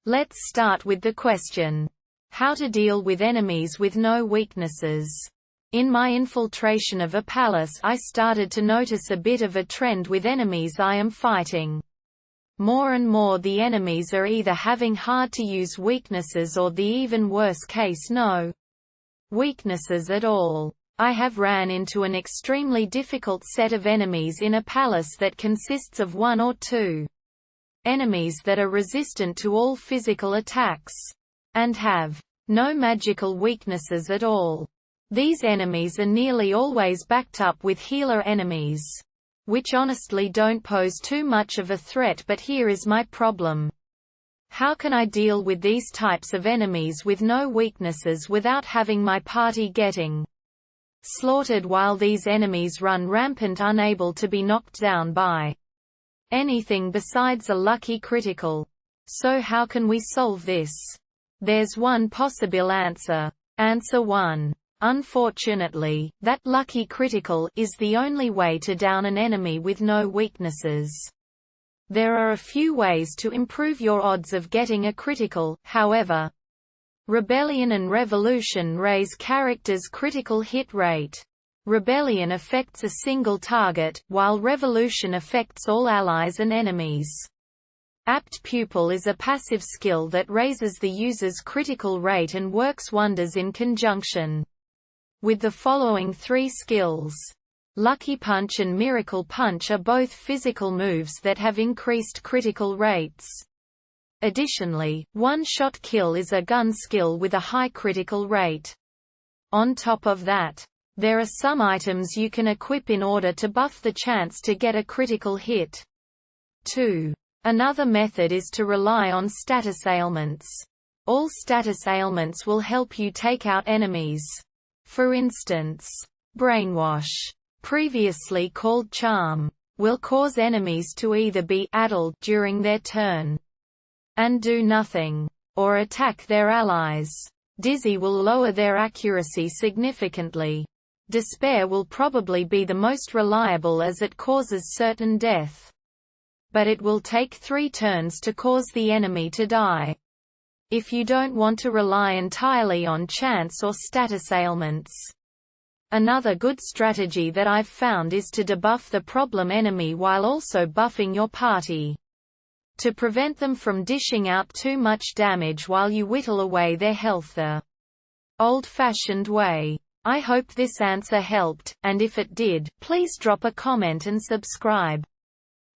Let's start with the question. How to deal with enemies with no weaknesses. In my infiltration of a palace, I started to notice a bit of a trend with enemies I am fighting. More and more the enemies are either having hard to use weaknesses or the even worse case, no weaknesses at all. I have ran into an extremely difficult set of enemies in a palace that consists of 1 or 2 enemies that are resistant to all physical attacks and have no magical weaknesses at all. These enemies are nearly always backed up with healer enemies, which honestly don't pose too much of a threat, but here is my problem. How can I deal with these types of enemies with no weaknesses without having my party getting slaughtered while these enemies run rampant, unable to be knocked down by anything besides a lucky critical? So how can we solve this? There's one possible answer. Answer 1. Unfortunately, that lucky critical is the only way to down an enemy with no weaknesses. There are a few ways to improve your odds of getting a critical, however. Rebellion and Revolution raise characters' critical hit rate. Rebellion affects a single target, while Revolution affects all allies and enemies. Apt Pupil is a passive skill that raises the user's critical rate and works wonders in conjunction with the following 3 skills. Lucky Punch and Miracle Punch are both physical moves that have increased critical rates. Additionally, One-Shot Kill is a gun skill with a high critical rate. On top of that, there are some items you can equip in order to buff the chance to get a critical hit. 2. Another method is to rely on status ailments. All status ailments will help you take out enemies. For instance, Brainwash, previously called Charm, will cause enemies to either be addled during their turn and do nothing, or attack their allies. Dizzy will lower their accuracy significantly. Despair will probably be the most reliable as it causes certain death, but it will take 3 turns to cause the enemy to die. If you don't want to rely entirely on chance or status ailments. Another good strategy that I've found is to debuff the problem enemy while also buffing your party, to prevent them from dishing out too much damage while you whittle away their health the old-fashioned way. I hope this answer helped, and if it did, please drop a comment and subscribe.